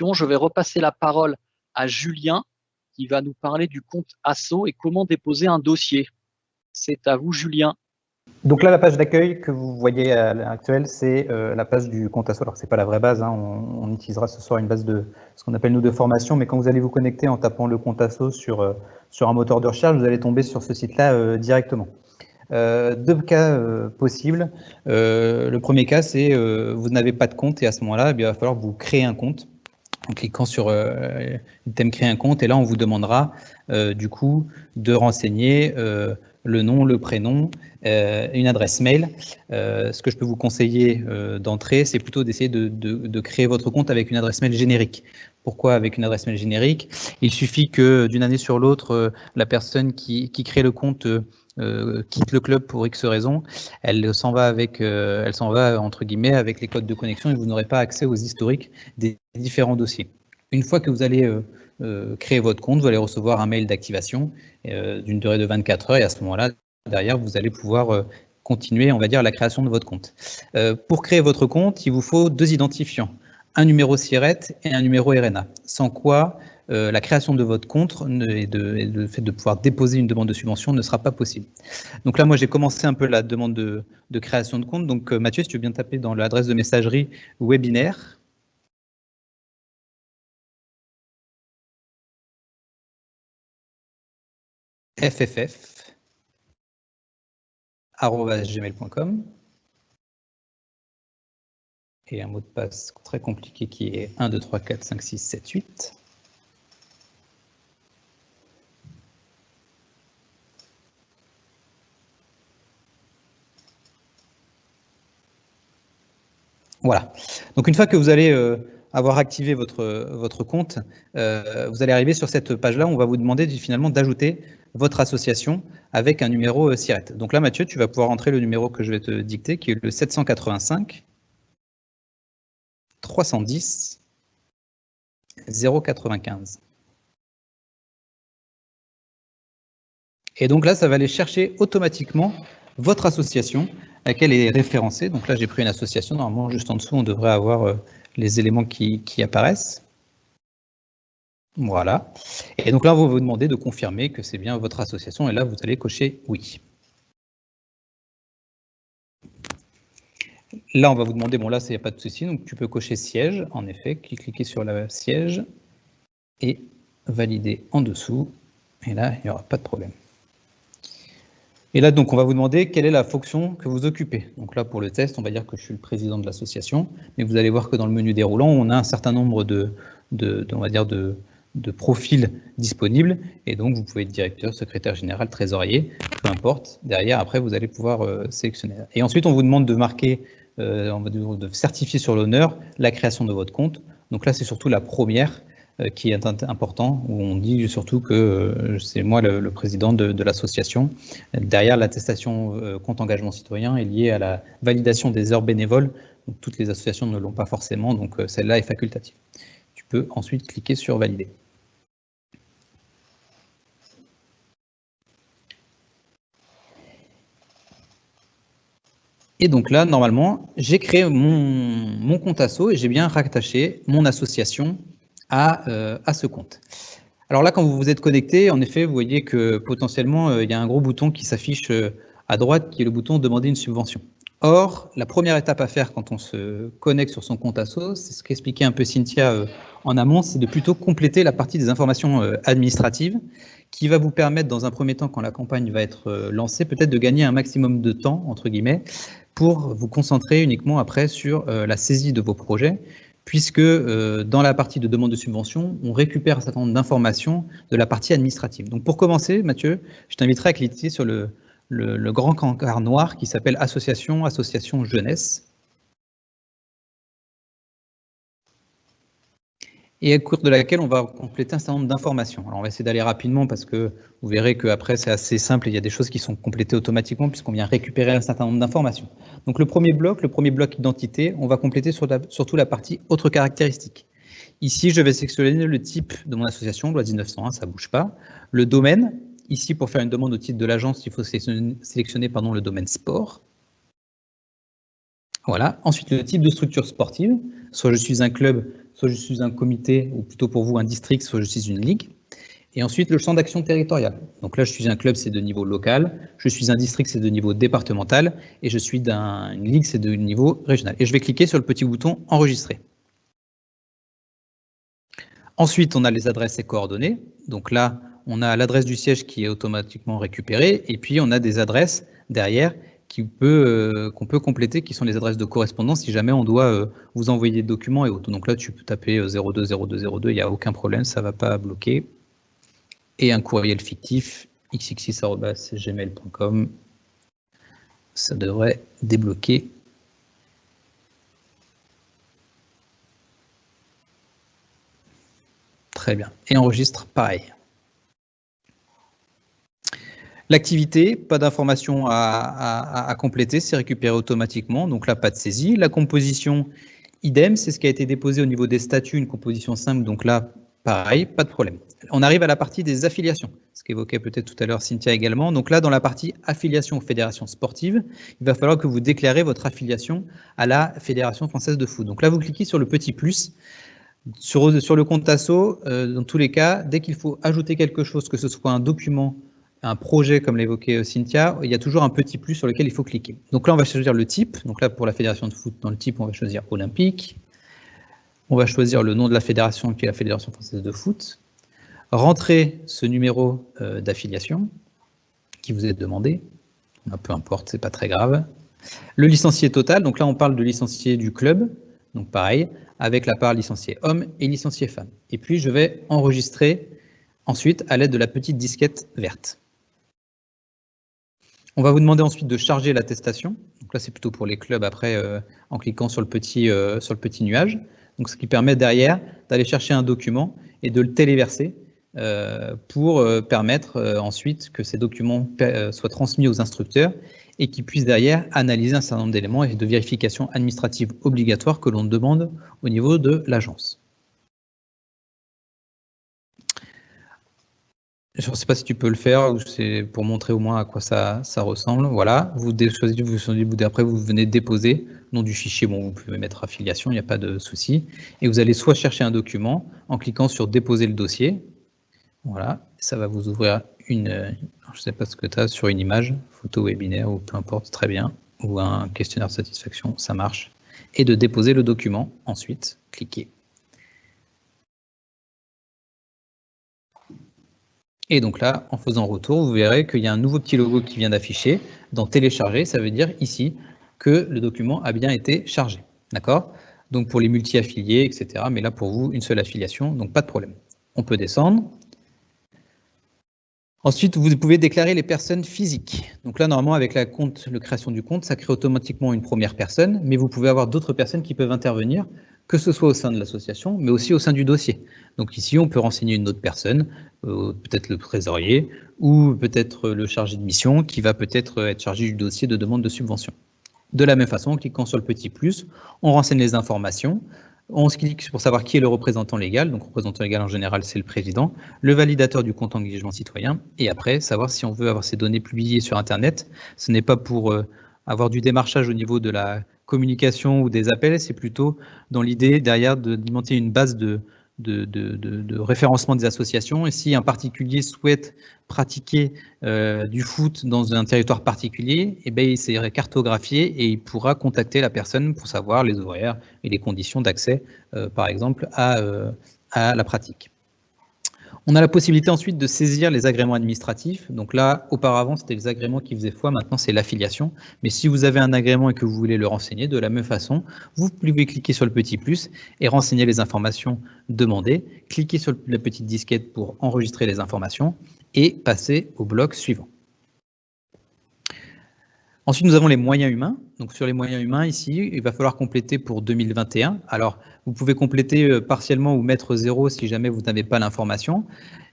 Je vais repasser la parole à Julien qui va nous parler du compte Asso et comment déposer un dossier. C'est à vous, Julien. Donc là, la page d'accueil que vous voyez à l'heure actuelle, c'est la page du compte Asso. Alors, c'est pas la vraie base, hein. On utilisera ce soir une base de ce qu'on appelle nous de formation, mais quand vous allez vous connecter en tapant le compte Asso sur un moteur de recherche, vous allez tomber sur ce site-là directement. Deux cas possibles. Le premier cas, c'est vous n'avez pas de compte et à ce moment-là, il va falloir vous créer un compte en cliquant sur le thème créer un compte et là on vous demandera du coup de renseigner le nom, le prénom, une adresse mail. Ce que je peux vous conseiller d'entrée, c'est plutôt d'essayer de créer votre compte avec une adresse mail générique. Pourquoi avec une adresse mail générique? Il suffit que d'une année sur l'autre, la personne qui crée le compte quitte le club pour X raisons, elle s'en va entre guillemets avec les codes de connexion et vous n'aurez pas accès aux historiques des différents dossiers. Une fois que vous allez créer votre compte, vous allez recevoir un mail d'activation d'une durée de 24 heures et à ce moment-là, derrière, vous allez pouvoir continuer, on va dire, la création de votre compte. Pour créer votre compte, il vous faut deux identifiants, un numéro SIRET et un numéro RNA, sans quoi la création de votre compte et le fait de pouvoir déposer une demande de subvention ne sera pas possible. Donc là, moi, j'ai commencé un peu la demande de création de compte. Donc Mathieu, si tu veux bien taper dans l'adresse de messagerie webinaire. fff@gmail.com et un mot de passe très compliqué qui est 1, 2, 3, 4, 5, 6, 7, 8. Voilà. Donc une fois que vous allez avoir activé votre compte, vous allez arriver sur cette page-là où on va vous demander finalement d'ajouter votre association avec un numéro SIRET. Donc là, Mathieu, tu vas pouvoir entrer le numéro que je vais te dicter, qui est le 785 310 095. Et donc là, ça va aller chercher automatiquement votre association, laquelle est référencée. Donc là, j'ai pris une association. Normalement, juste en dessous, on devrait avoir les éléments qui apparaissent. Voilà. Et donc là, on va vous demander de confirmer que c'est bien votre association. Et là, vous allez cocher oui. Là, on va vous demander, bon là, il n'y a pas de souci, donc tu peux cocher siège, en effet, cliquez sur la siège et valider en dessous. Et là, il n'y aura pas de problème. Et là, donc, on va vous demander quelle est la fonction que vous occupez. Donc là, pour le test, on va dire que je suis le président de l'association, mais vous allez voir que dans le menu déroulant, on a un certain nombre on va dire de profils disponibles, et donc vous pouvez être directeur, secrétaire général, trésorier, peu importe. Derrière, après, vous allez pouvoir sélectionner. Et ensuite, on vous demande de marquer, de certifier sur l'honneur la création de votre compte. Donc là, c'est surtout la première qui est important, où on dit surtout que c'est moi le président de l'association. Derrière, l'attestation compte engagement citoyen est liée à la validation des heures bénévoles. Donc, toutes les associations ne l'ont pas forcément, donc celle-là est facultative. Tu peux ensuite cliquer sur valider. Et donc là, normalement, j'ai créé mon compte Asso et j'ai bien rattaché mon association à ce compte. Alors là, quand vous vous êtes connecté, en effet, vous voyez que potentiellement, il y a un gros bouton qui s'affiche à droite, qui est le bouton « Demander une subvention ». Or, la première étape à faire quand on se connecte sur son compte Asso, c'est ce qu'expliquait un peu Cynthia en amont, c'est de plutôt compléter la partie des informations administratives qui va vous permettre, dans un premier temps, quand la campagne va être lancée, peut-être de gagner un maximum de temps, entre guillemets, pour vous concentrer uniquement après sur la saisie de vos projets, puisque dans la partie de demande de subvention, on récupère un certain nombre d'informations de la partie administrative. Donc pour commencer, Mathieu, je t'inviterai à cliquer sur le grand encart noir qui s'appelle Association jeunesse. Et au cours de laquelle on va compléter un certain nombre d'informations. Alors on va essayer d'aller rapidement parce que vous verrez qu'après c'est assez simple et il y a des choses qui sont complétées automatiquement puisqu'on vient récupérer un certain nombre d'informations. Donc le premier bloc identité, on va compléter surtout la partie autres caractéristiques. Ici, je vais sélectionner le type de mon association, loi 1901, ça ne bouge pas. Le domaine, ici pour faire une demande au titre de l'agence, il faut sélectionner le domaine sport. Voilà. Ensuite, le type de structure sportive, soit je suis un club, soit je suis un comité, ou plutôt pour vous un district, soit je suis une ligue. Et ensuite, le champ d'action territorial. Donc là, je suis un club, c'est de niveau local. Je suis un district, c'est de niveau départemental. Et je suis une ligue, c'est de niveau régional. Et je vais cliquer sur le petit bouton « Enregistrer ». Ensuite, on a les adresses et coordonnées. Donc là, on a l'adresse du siège qui est automatiquement récupérée. Et puis, on a des adresses derrière qu'on peut compléter, qui sont les adresses de correspondance si jamais on doit vous envoyer des documents et autres. Donc là, tu peux taper 020202, il n'y a aucun problème, ça ne va pas bloquer. Et un courriel fictif, xx@gmail.com, ça devrait débloquer. Très bien. Et enregistre pareil. L'activité, pas d'informations à compléter, c'est récupéré automatiquement, donc là, pas de saisie. La composition, idem, c'est ce qui a été déposé au niveau des statuts, une composition simple, donc là, pareil, pas de problème. On arrive à la partie des affiliations, ce qu'évoquait peut-être tout à l'heure Cynthia également. Donc là, dans la partie affiliation aux fédérations sportives, il va falloir que vous déclarez votre affiliation à la Fédération française de foot. Donc là, vous cliquez sur le petit plus. Sur le compte asso, dans tous les cas, dès qu'il faut ajouter quelque chose, que ce soit un document, un projet, comme l'évoquait Cynthia, il y a toujours un petit plus sur lequel il faut cliquer. Donc là, on va choisir le type. Donc là, pour la fédération de foot, dans le type, on va choisir olympique. On va choisir le nom de la fédération, qui est la Fédération française de foot. Rentrer ce numéro d'affiliation qui vous est demandé. Peu importe, c'est pas très grave. Le licencié total, donc là, on parle de licencié du club. Donc pareil, avec la part licencié homme et licencié femme. Et puis, je vais enregistrer ensuite à l'aide de la petite disquette verte. On va vous demander ensuite de charger l'attestation. Donc là, c'est plutôt pour les clubs après, en cliquant sur le petit nuage. Donc, ce qui permet derrière d'aller chercher un document et de le téléverser pour permettre ensuite que ces documents soient transmis aux instructeurs et qu'ils puissent derrière analyser un certain nombre d'éléments et de vérifications administratives obligatoires que l'on demande au niveau de l'agence. Je ne sais pas si tu peux le faire, ou c'est pour montrer au moins à quoi ça ressemble. Voilà, vous choisissez, après vous venez déposer nom du fichier, bon, vous pouvez mettre affiliation, il n'y a pas de souci. Et vous allez soit chercher un document en cliquant sur déposer le dossier. Voilà, ça va vous ouvrir je ne sais pas ce que tu as, sur une image, photo webinaire ou peu importe, très bien, ou un questionnaire de satisfaction, ça marche. Et de déposer le document, ensuite, cliquez. Et donc là, en faisant retour, vous verrez qu'il y a un nouveau petit logo qui vient d'afficher. Dans télécharger, ça veut dire ici que le document a bien été chargé. D'accord? Donc pour les multi-affiliés, etc. Mais là, pour vous, une seule affiliation, donc pas de problème. On peut descendre. Ensuite, vous pouvez déclarer les personnes physiques. Donc là, normalement, avec la création du compte, ça crée automatiquement une première personne, mais vous pouvez avoir d'autres personnes qui peuvent intervenir, que ce soit au sein de l'association, mais aussi au sein du dossier. Donc ici, on peut renseigner une autre personne, peut-être le trésorier, ou peut-être le chargé de mission, qui va peut-être être chargé du dossier de demande de subvention. De la même façon, en cliquant sur le petit plus, on renseigne les informations. On se clique pour savoir qui est le représentant légal. Donc, représentant légal, en général, c'est le président, le validateur du compte engagement citoyen. Et après, savoir si on veut avoir ces données publiées sur Internet. Ce n'est pas pour avoir du démarchage au niveau de la communication ou des appels, c'est plutôt dans l'idée derrière d'alimenter une base de référencement des associations. Et si un particulier souhaite pratiquer du foot dans un territoire particulier, eh bien, il serait cartographié et il pourra contacter la personne pour savoir les horaires et les conditions d'accès, par exemple, à la pratique. On a la possibilité ensuite de saisir les agréments administratifs. Donc là, auparavant, c'était les agréments qui faisaient foi, maintenant c'est l'affiliation. Mais si vous avez un agrément et que vous voulez le renseigner, de la même façon, vous pouvez cliquer sur le petit plus et renseigner les informations demandées. Cliquez sur la petite disquette pour enregistrer les informations et passer au bloc suivant. Ensuite, nous avons les moyens humains. Donc, sur les moyens humains, ici, il va falloir compléter pour 2021. Alors, vous pouvez compléter partiellement ou mettre 0 si jamais vous n'avez pas l'information.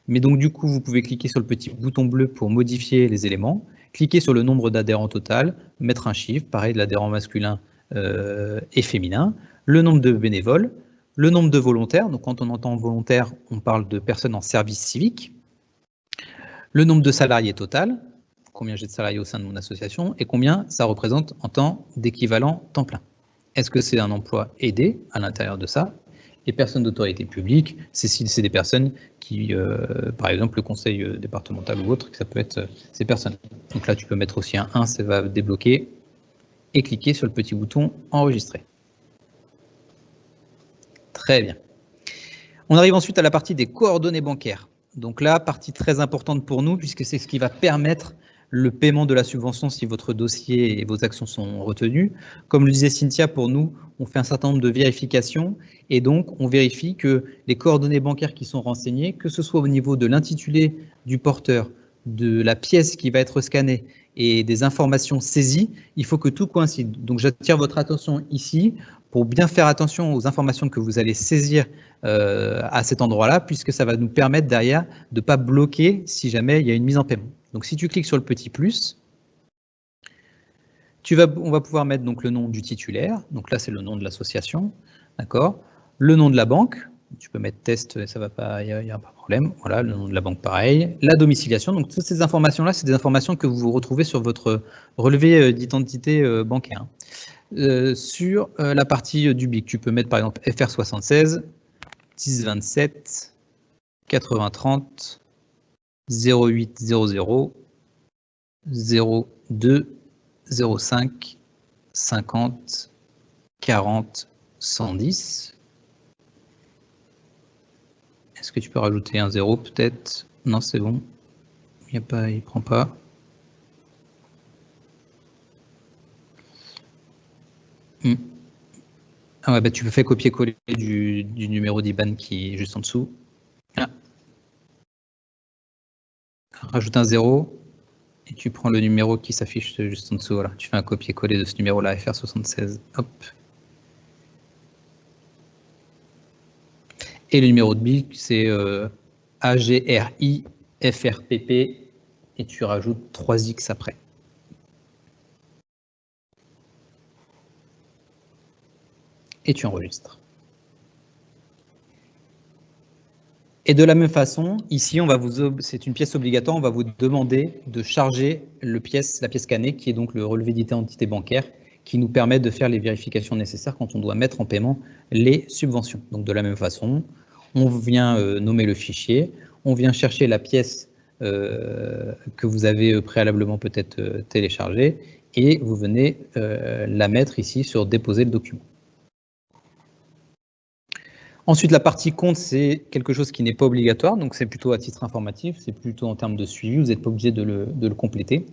Mais donc, du coup, vous pouvez cliquer sur le petit bouton bleu pour modifier les éléments. Cliquez sur le nombre d'adhérents total, mettre un chiffre, pareil, de l'adhérent masculin et féminin, le nombre de bénévoles, le nombre de volontaires. Donc, quand on entend volontaire, on parle de personnes en service civique, le nombre de salariés total, combien j'ai de salariés au sein de mon association et combien ça représente en temps d'équivalent temps plein. Est-ce que c'est un emploi aidé à l'intérieur de ça? Et personnes d'autorité publique, c'est des personnes qui, par exemple, le conseil départemental ou autre, ça peut être ces personnes. Donc là, tu peux mettre aussi un 1, ça va débloquer, et cliquer sur le petit bouton enregistrer. Très bien. On arrive ensuite à la partie des coordonnées bancaires. Donc là, partie très importante pour nous, puisque c'est ce qui va permettre le paiement de la subvention si votre dossier et vos actions sont retenus. Comme le disait Cynthia, pour nous, on fait un certain nombre de vérifications et donc on vérifie que les coordonnées bancaires qui sont renseignées, que ce soit au niveau de l'intitulé du porteur, de la pièce qui va être scannée et des informations saisies, il faut que tout coïncide. Donc j'attire votre attention ici pour bien faire attention aux informations que vous allez saisir à cet endroit-là, puisque ça va nous permettre derrière de ne pas bloquer si jamais il y a une mise en paiement. Donc si tu cliques sur le petit plus, on va pouvoir mettre donc le nom du titulaire, donc là c'est le nom de l'association, d'accord. Le nom de la banque, tu peux mettre test, ça va pas, il n'y a pas de problème, voilà, le nom de la banque pareil. La domiciliation, donc toutes ces informations-là, c'est des informations que vous retrouvez sur votre relevé d'identité bancaire. Sur la partie du BIC, tu peux mettre par exemple FR76, 1027, 8030, 0800, 02, 05, 50, 40, 110. Est-ce que tu peux rajouter un 0 peut-être? Non, c'est bon. Il ne prend pas. Ah ouais, bah tu peux faire copier-coller du numéro d'IBAN qui est juste en dessous. Ah. Rajoute un 0 et tu prends le numéro qui s'affiche juste en dessous. Voilà. Tu fais un copier-coller de ce numéro-là, FR76. Hop. Et le numéro de BIC, c'est AGRI FRPP et tu rajoutes 3X après. Et tu enregistres. Et de la même façon, ici, c'est une pièce obligatoire, on va vous demander de charger la pièce scannée, qui est donc le relevé d'identité bancaire, qui nous permet de faire les vérifications nécessaires quand on doit mettre en paiement les subventions. Donc de la même façon, on vient nommer le fichier, on vient chercher la pièce que vous avez préalablement peut-être téléchargée, et vous venez la mettre ici sur déposer le document. Ensuite, la partie compte, c'est quelque chose qui n'est pas obligatoire, donc c'est plutôt à titre informatif, c'est plutôt en termes de suivi, vous n'êtes pas obligé de le compléter.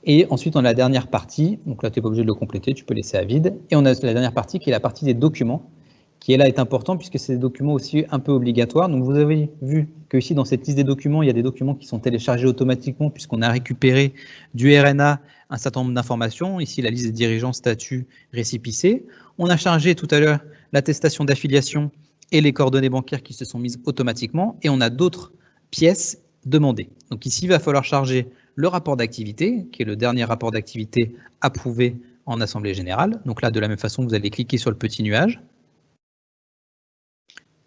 Et ensuite, on a la dernière partie, donc là, tu n'es pas obligé de le compléter, tu peux laisser à vide. Et on a la dernière partie qui est la partie des documents, qui est là est important puisque c'est des documents aussi un peu obligatoires. Donc vous avez vu que ici, dans cette liste des documents, il y a des documents qui sont téléchargés automatiquement puisqu'on a récupéré du RNA un certain nombre d'informations. Ici, la liste des dirigeants, statut, récépissé. On a chargé tout à l'heure l'attestation d'affiliation et les coordonnées bancaires qui se sont mises automatiquement, et on a d'autres pièces demandées. Donc ici, il va falloir charger le rapport d'activité, qui est le dernier rapport d'activité approuvé en Assemblée générale. Donc là, de la même façon, vous allez cliquer sur le petit nuage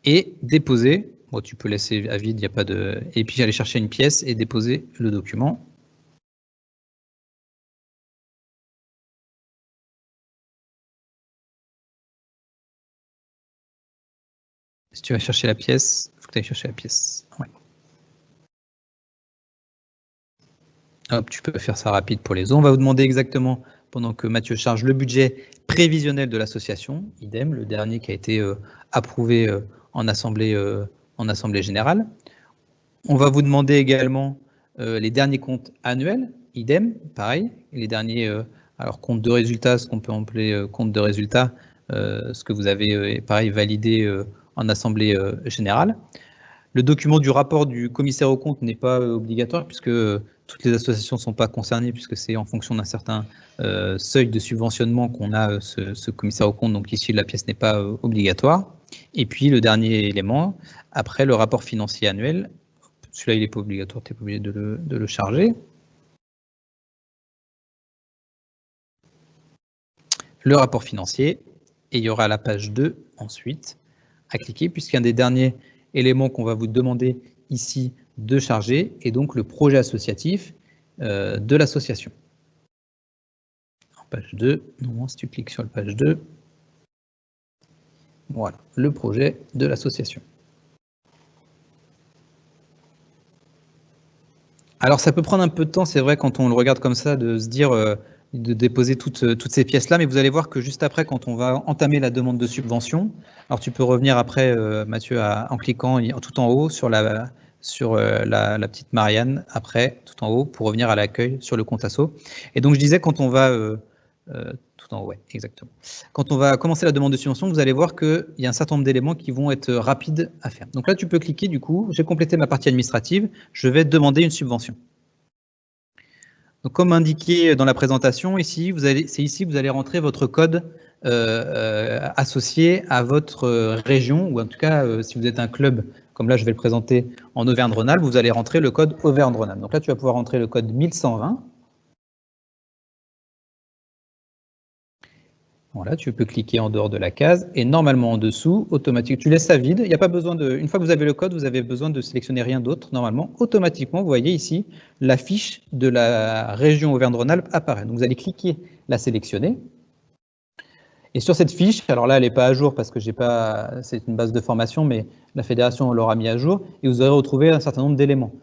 et déposer. Bon, tu peux laisser à vide, il n'y a pas de... Et puis aller chercher une pièce et déposer le document. Si tu vas chercher la pièce, il faut que tu ailles chercher la pièce. Ouais. Hop, tu peux faire ça rapide pour les autres. On va vous demander exactement, pendant que Mathieu charge, le budget prévisionnel de l'association, idem, le dernier qui a été approuvé en assemblée générale. On va vous demander également les derniers comptes annuels, idem, pareil, et les derniers alors compte de résultats, ce qu'on peut appeler compte de résultats, ce que vous avez pareil validé en assemblée générale. Le document du rapport du commissaire aux comptes n'est pas obligatoire puisque toutes les associations ne sont pas concernées puisque c'est en fonction d'un certain seuil de subventionnement qu'on a ce commissaire aux comptes, donc ici la pièce n'est pas obligatoire. Et puis le dernier élément, après le rapport financier annuel, celui-là il n'est pas obligatoire, tu n'es pas obligé de le charger. Le rapport financier, et il y aura la page 2 ensuite à cliquer puisqu'un des derniers éléments qu'on va vous demander ici de charger est donc le projet associatif de l'association. En page 2, non, si tu cliques sur la page 2, Voilà, le projet de l'association. Alors ça peut prendre un peu de temps, c'est vrai, quand on le regarde comme ça, de se dire, de déposer toutes ces pièces-là, mais vous allez voir que juste après, quand on va entamer la demande de subvention, alors tu peux revenir après, Mathieu, en cliquant tout en haut sur la petite Marianne, après, tout en haut, pour revenir à l'accueil sur le compte asso. Et donc je disais, quand on va... tout en haut, ouais, exactement. Quand on va commencer la demande de subvention, vous allez voir qu'il y a un certain nombre d'éléments qui vont être rapides à faire. Donc là, tu peux cliquer, du coup, j'ai complété ma partie administrative, je vais demander une subvention. Donc, comme indiqué dans la présentation, c'est ici que vous allez rentrer votre code associé à votre région, ou en tout cas, si vous êtes un club, comme là, je vais le présenter en Auvergne-Rhône-Alpes, vous allez rentrer le code Auvergne-Rhône-Alpes. Donc là, tu vas pouvoir rentrer le code 1120. Voilà, tu peux cliquer en dehors de la case et normalement en dessous, automatique, tu laisses ça vide. Il n'y a pas besoin de, une fois que vous avez le code, vous avez besoin de sélectionner rien d'autre. Normalement, automatiquement, vous voyez ici, la fiche de la région Auvergne-Rhône-Alpes apparaît. Donc vous allez cliquer, la sélectionner. Et sur cette fiche, alors là, elle n'est pas à jour parce que c'est une base de formation, mais la fédération l'aura mis à jour et vous aurez retrouvé un certain nombre d'éléments.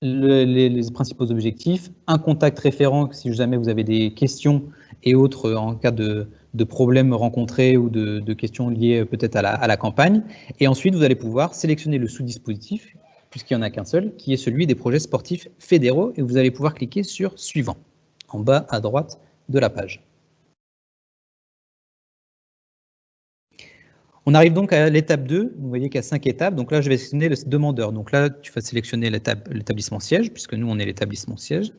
Les principaux objectifs, un contact référent si jamais vous avez des questions et autres en cas de problèmes rencontrés ou de questions liées peut-être à la campagne. Et ensuite, vous allez pouvoir sélectionner le sous-dispositif, puisqu'il n'y en a qu'un seul, qui est celui des projets sportifs fédéraux, et vous allez pouvoir cliquer sur « Suivant » en bas à droite de la page. On arrive donc à l'étape 2, vous voyez qu'il y a 5 étapes, donc là je vais sélectionner le demandeur. Donc là tu vas sélectionner l'établissement siège, puisque nous on est l'établissement siège.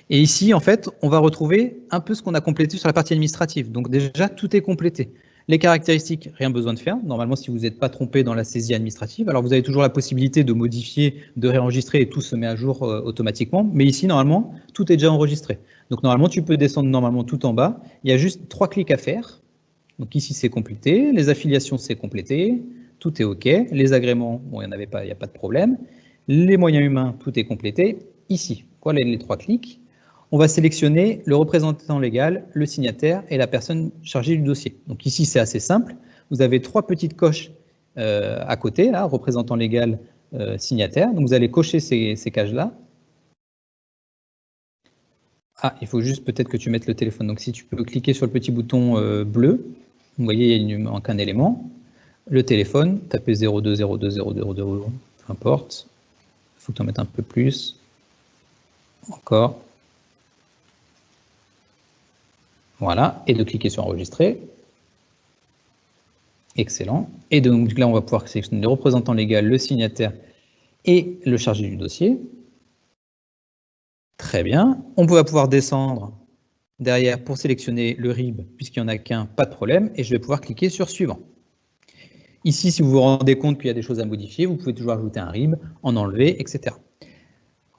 Et ici en fait on va retrouver un peu ce qu'on a complété sur la partie administrative. Donc déjà tout est complété. Les caractéristiques, rien besoin de faire. Normalement si vous n'êtes pas trompé dans la saisie administrative, alors vous avez toujours la possibilité de modifier, de réenregistrer et tout se met à jour automatiquement. Mais ici normalement tout est déjà enregistré. Donc normalement tu peux descendre normalement tout en bas. Il y a juste 3 clics à faire. Donc ici, c'est complété. Les affiliations, c'est complété. Tout est OK. Les agréments, bon, il n'y en avait pas, il n'y a pas de problème. Les moyens humains, tout est complété. Ici, voilà les 3 clics. On va sélectionner le représentant légal, le signataire et la personne chargée du dossier. Donc ici, c'est assez simple. Vous avez 3 petites coches à côté, là, représentant légal, signataire. Donc vous allez cocher ces cases-là. Ah, il faut juste peut-être que tu mettes le téléphone. Donc si tu peux cliquer sur le petit bouton bleu, vous voyez, il ne manque un élément. Le téléphone, tapez 02 02 02 02, peu importe. Il faut que tu en mettes un peu plus. Encore. Voilà, et de cliquer sur enregistrer. Excellent. Et donc là, on va pouvoir sélectionner le représentant légal, le signataire et le chargé du dossier. Très bien. On va pouvoir descendre derrière pour sélectionner le RIB, puisqu'il n'y en a qu'un, pas de problème, et je vais pouvoir cliquer sur Suivant. Ici, si vous vous rendez compte qu'il y a des choses à modifier, vous pouvez toujours ajouter un RIB, en enlever, etc.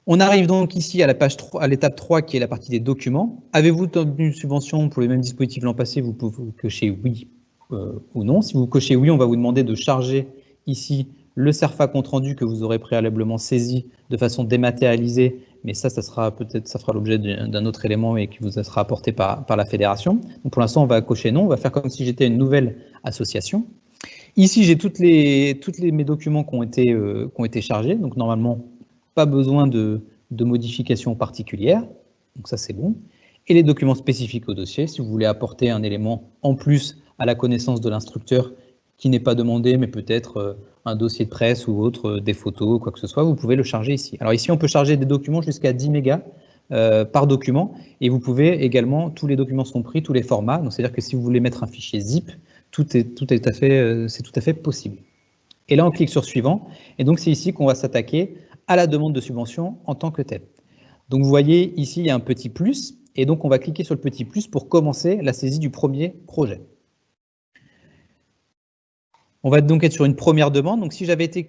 On arrive donc ici à l'étape 3, qui est la partie des documents. Avez-vous obtenu une subvention pour les mêmes dispositifs l'an passé? Vous pouvez cocher oui ou non. Si vous cochez oui, on va vous demander de charger ici le CERFA compte rendu que vous aurez préalablement saisi de façon dématérialisée, mais ça fera l'objet d'un autre élément et qui vous sera apporté par la fédération. Donc pour l'instant, on va cocher non, on va faire comme si j'étais une nouvelle association. Ici, j'ai tous mes documents qui ont été chargés, donc normalement, pas besoin de modifications particulières, donc ça c'est bon. Et les documents spécifiques au dossier, si vous voulez apporter un élément en plus à la connaissance de l'instructeur qui n'est pas demandé, mais peut-être un dossier de presse ou autre, des photos, quoi que ce soit, vous pouvez le charger ici. Alors ici, on peut charger des documents jusqu'à 10 mégas par document, et vous pouvez également, tous les documents sont pris, tous les formats, donc c'est-à-dire que si vous voulez mettre un fichier zip, c'est tout à fait possible. Et là, on clique sur Suivant, et donc c'est ici qu'on va s'attaquer à la demande de subvention en tant que telle. Donc vous voyez, ici, il y a un petit plus, et donc on va cliquer sur le petit plus pour commencer la saisie du premier projet. On va donc être sur une première demande. Donc si j'avais été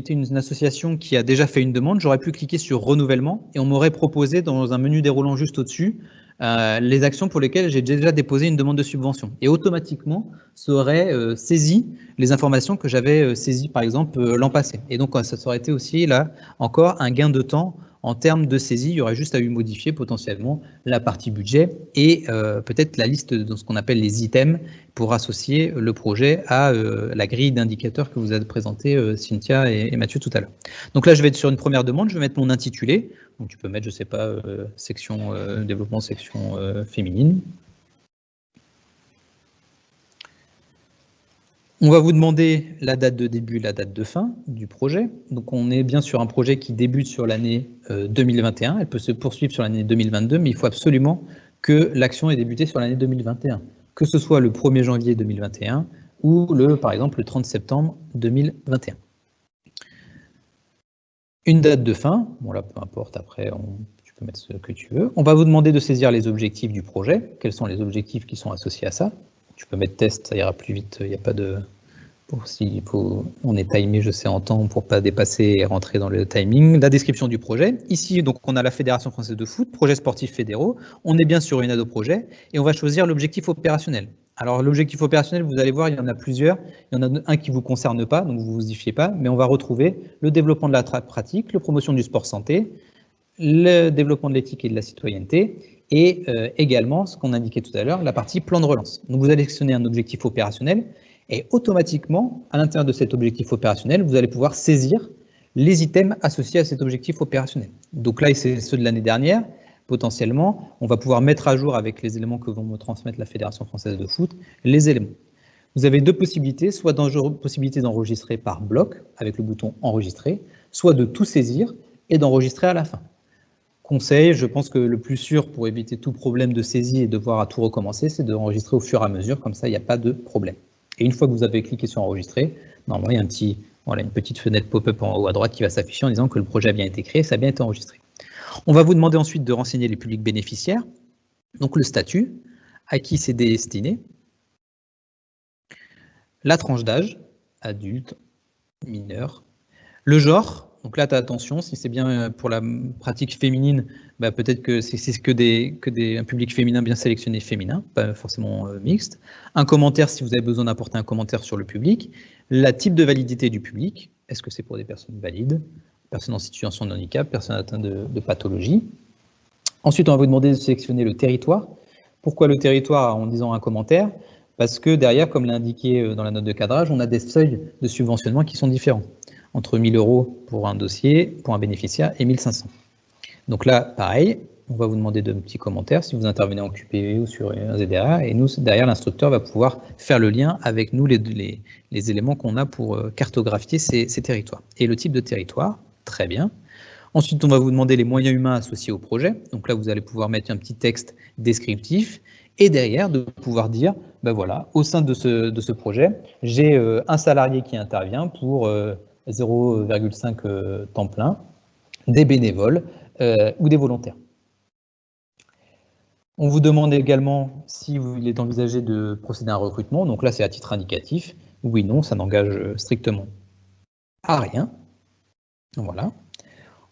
une association qui a déjà fait une demande, j'aurais pu cliquer sur renouvellement et on m'aurait proposé dans un menu déroulant juste au-dessus les actions pour lesquelles j'ai déjà déposé une demande de subvention. Et automatiquement, ça aurait saisi les informations que j'avais saisies par exemple l'an passé. Et donc ça aurait été aussi là encore un gain de temps En termes de saisie, il y aurait juste à modifier potentiellement la partie budget et peut-être la liste de ce qu'on appelle les items pour associer le projet à la grille d'indicateurs que vous avez présenté Cynthia et Mathieu tout à l'heure. Donc là, je vais être sur une première demande, je vais mettre mon intitulé. Donc tu peux mettre, je ne sais pas, section développement, section féminine. On va vous demander la date de début, la date de fin du projet. Donc on est bien sur un projet qui débute sur l'année 2021. Elle peut se poursuivre sur l'année 2022, mais il faut absolument que l'action ait débuté sur l'année 2021, que ce soit le 1er janvier 2021 ou par exemple le 30 septembre 2021. Une date de fin, bon là peu importe, après tu peux mettre ce que tu veux. On va vous demander de saisir les objectifs du projet. Quels sont les objectifs qui sont associés à ça? Tu peux mettre test, ça ira plus vite, il n'y a pas de... on est timé, je sais, en temps pour ne pas dépasser et rentrer dans le timing. La description du projet. Ici, donc, on a la Fédération française de foot, projet sportif fédéraux. On est bien sur une aide au projet et on va choisir l'objectif opérationnel. Alors, l'objectif opérationnel, vous allez voir, il y en a plusieurs. Il y en a un qui ne vous concerne pas, donc vous ne vous y fiez pas, mais on va retrouver le développement de la pratique, la promotion du sport santé, le développement de l'éthique et de la citoyenneté, et également, ce qu'on indiquait tout à l'heure, la partie plan de relance. Donc, vous allez sélectionner un objectif opérationnel, et automatiquement, à l'intérieur de cet objectif opérationnel, vous allez pouvoir saisir les items associés à cet objectif opérationnel. Donc là, c'est ceux de l'année dernière. Potentiellement, on va pouvoir mettre à jour avec les éléments que vont me transmettre la Fédération française de foot, les éléments. Vous avez deux possibilités, soit possibilité d'enregistrer par bloc, avec le bouton enregistrer, soit de tout saisir et d'enregistrer à la fin. Conseil, je pense que le plus sûr pour éviter tout problème de saisie et devoir à tout recommencer, c'est d'enregistrer au fur et à mesure, comme ça il n'y a pas de problème. Et une fois que vous avez cliqué sur enregistrer, normalement il y a une petite fenêtre pop-up en haut à droite qui va s'afficher en disant que le projet a bien été créé, ça a bien été enregistré. On va vous demander ensuite de renseigner les publics bénéficiaires, donc le statut, à qui c'est destiné, la tranche d'âge, adulte, mineur, le genre. Donc là, tu as attention, si c'est bien pour la pratique féminine, bah peut-être que c'est un public féminin bien sélectionné féminin, pas forcément mixte. Un commentaire si vous avez besoin d'apporter un commentaire sur le public. La type de validité du public, est-ce que c'est pour des personnes valides, personnes en situation de handicap, personnes atteintes de pathologie. Ensuite, on va vous demander de sélectionner le territoire. Pourquoi le territoire en disant un commentaire? Parce que derrière, comme l'a indiqué dans la note de cadrage, on a des seuils de subventionnement qui sont différents. Entre 1 000 € pour un dossier, pour un bénéficiaire, et 1 500. Donc là, pareil, on va vous demander de petits commentaires si vous intervenez en QPV ou sur un ZDA, et nous, derrière, l'instructeur va pouvoir faire le lien avec nous, les éléments qu'on a pour cartographier ces territoires. Et le type de territoire, très bien. Ensuite, on va vous demander les moyens humains associés au projet. Donc là, vous allez pouvoir mettre un petit texte descriptif, et derrière, de pouvoir dire, ben voilà, au sein de ce projet, j'ai un salarié qui intervient pour 0,5 temps plein, des bénévoles ou des volontaires. On vous demande également s'il est envisagé de procéder à un recrutement. Donc là, c'est à titre indicatif. Oui, non, ça n'engage strictement à rien. Voilà.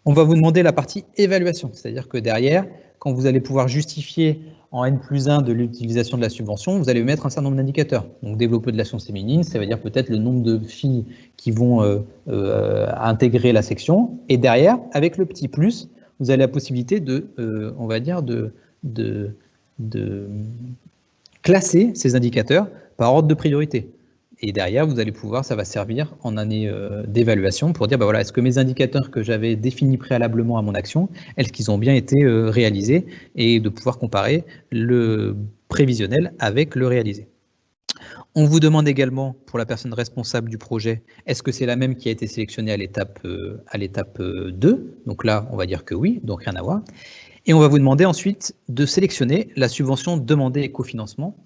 On va vous demander la partie évaluation, c'est-à-dire que derrière, quand vous allez pouvoir justifier en N+1 de l'utilisation de la subvention, vous allez mettre un certain nombre d'indicateurs. Donc développer de l'action féminine, ça veut dire peut-être le nombre de filles qui vont intégrer la section. Et derrière, avec le petit plus, vous avez la possibilité on va dire, de classer ces indicateurs par ordre de priorité. Et derrière, vous allez pouvoir, ça va servir en année d'évaluation pour dire, ben voilà, est-ce que mes indicateurs que j'avais définis préalablement à mon action, est-ce qu'ils ont bien été réalisés, et de pouvoir comparer le prévisionnel avec le réalisé. On vous demande également, pour la personne responsable du projet, est-ce que c'est la même qui a été sélectionnée à l'étape 2? Donc là, on va dire que oui, donc rien à voir. Et on va vous demander ensuite de sélectionner la subvention demandée et cofinancement.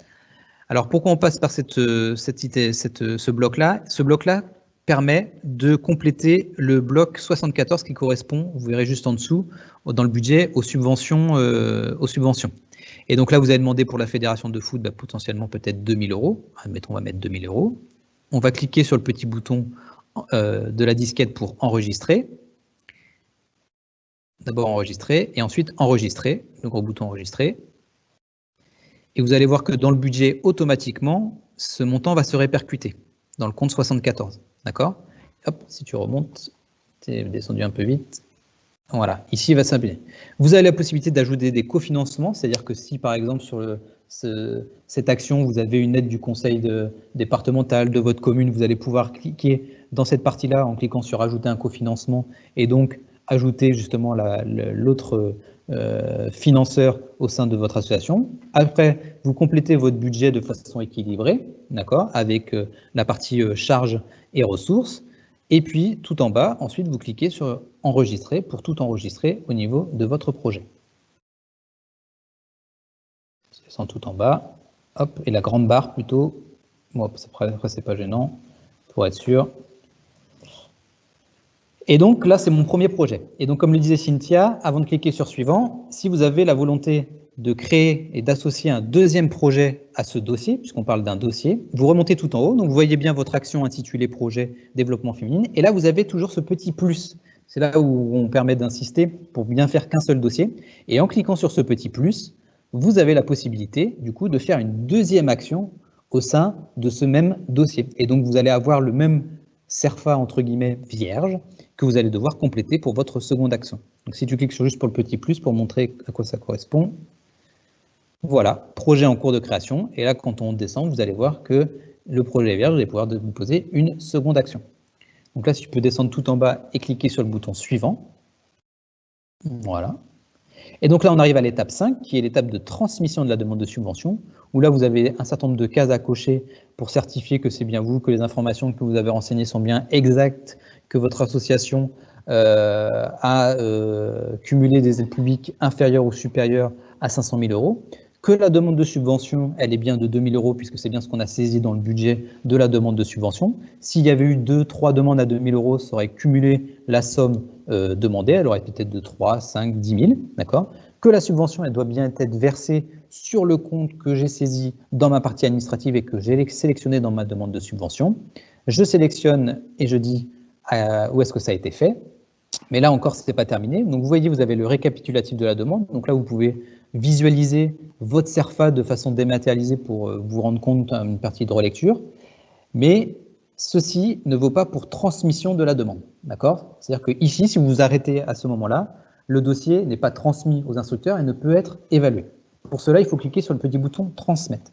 Alors, pourquoi on passe par ce bloc-là? Ce bloc-là permet de compléter le bloc 74 qui correspond, vous verrez juste en dessous, dans le budget, aux subventions. Et donc là, vous avez demandé pour la fédération de foot, potentiellement peut-être 2 000 €. Admettons, on va mettre 2 000 €. On va cliquer sur le petit bouton de la disquette pour enregistrer. D'abord enregistrer, et ensuite enregistrer, le gros bouton enregistrer. Et vous allez voir que dans le budget, automatiquement, ce montant va se répercuter dans le compte 74. D'accord? Hop, si tu remontes, tu es descendu un peu vite. Voilà, ici, il va s'appeler. Vous avez la possibilité d'ajouter des cofinancements, c'est-à-dire que si, par exemple, sur cette action, vous avez une aide du conseil départemental, de votre commune, vous allez pouvoir cliquer dans cette partie-là en cliquant sur « Ajouter un cofinancement » et donc ajouter justement l'autre financeur au sein de votre association. Après, vous complétez votre budget de façon équilibrée, d'accord, avec la partie charges et ressources. Et puis, tout en bas, ensuite, vous cliquez sur « Enregistrer » pour tout enregistrer au niveau de votre projet. Je descends tout en bas. Hop, et la grande barre plutôt. Bon, après, c'est pas gênant, pour être sûr. Et donc, là, c'est mon premier projet. Et donc, comme le disait Cynthia, avant de cliquer sur « Suivant », si vous avez la volonté de créer et d'associer un deuxième projet à ce dossier, puisqu'on parle d'un dossier, vous remontez tout en haut, donc vous voyez bien votre action intitulée « Projet développement féminin », et là, vous avez toujours ce petit plus. C'est là où on permet d'insister pour bien faire qu'un seul dossier. Et en cliquant sur ce petit plus, vous avez la possibilité, du coup, de faire une deuxième action au sein de ce même dossier. Et donc, vous allez avoir le même CERFA, entre guillemets, vierge, que vous allez devoir compléter pour votre seconde action. Donc, si tu cliques sur juste pour le petit plus, pour montrer à quoi ça correspond, voilà, projet en cours de création. Et là, quand on descend, vous allez voir que le projet est vierge, vous allez pouvoir vous poser une seconde action. Donc là, si tu peux descendre tout en bas et cliquer sur le bouton suivant. Voilà. Et donc là, on arrive à l'étape 5, qui est l'étape de transmission de la demande de subvention, où là, vous avez un certain nombre de cases à cocher pour certifier que c'est bien vous, que les informations que vous avez renseignées sont bien exactes, que votre association a cumulé des aides publiques inférieures ou supérieures à 500 000 €, que la demande de subvention, elle est bien de 2 000 €, puisque c'est bien ce qu'on a saisi dans le budget de la demande de subvention. S'il y avait eu 2-3 demandes à 2 000 €, ça aurait cumulé la somme demandée, elle aurait peut-être de 3, 5, 10 000, d'accord. Que la subvention, elle doit bien être versée sur le compte que j'ai saisi dans ma partie administrative et que j'ai sélectionné dans ma demande de subvention. Je sélectionne et je dis où est-ce que ça a été fait. Mais là encore, ce n'est pas terminé. Donc vous voyez, vous avez le récapitulatif de la demande. Donc là, vous pouvez visualiser votre CERFA de façon dématérialisée pour vous rendre compte d'une partie de relecture. Mais ceci ne vaut pas pour transmission de la demande. D'accord? C'est-à-dire que ici, si vous vous arrêtez à ce moment-là, le dossier n'est pas transmis aux instructeurs et ne peut être évalué. Pour cela, il faut cliquer sur le petit bouton « Transmettre ».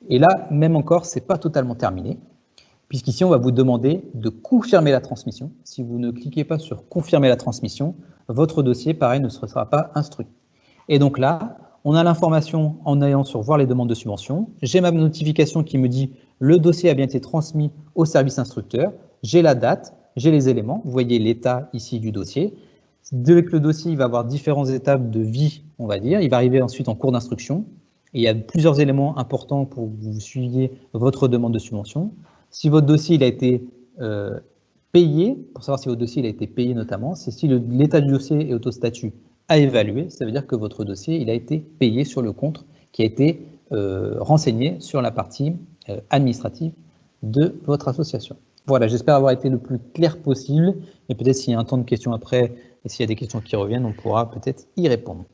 Et là, même encore, ce n'est pas totalement terminé, puisqu'ici, on va vous demander de confirmer la transmission. Si vous ne cliquez pas sur « Confirmer la transmission », votre dossier, pareil, ne sera pas instruit. Et donc là, on a l'information en allant sur « Voir les demandes de subvention ». J'ai ma notification qui me dit « Le dossier a bien été transmis au service instructeur ». J'ai la date, j'ai les éléments. Vous voyez l'état ici du dossier. Dès que le dossier il va avoir différentes étapes de vie, on va dire, il va arriver ensuite en cours d'instruction. Et il y a plusieurs éléments importants pour que vous suiviez votre demande de subvention. Si votre dossier il a été payé, pour savoir si votre dossier il a été payé notamment, c'est si l'état du dossier est autostatut à évaluer, ça veut dire que votre dossier il a été payé sur le compte qui a été renseigné sur la partie administrative de votre association. Voilà, j'espère avoir été le plus clair possible, et peut-être s'il y a un temps de questions après, et s'il y a des questions qui reviennent, on pourra peut-être y répondre.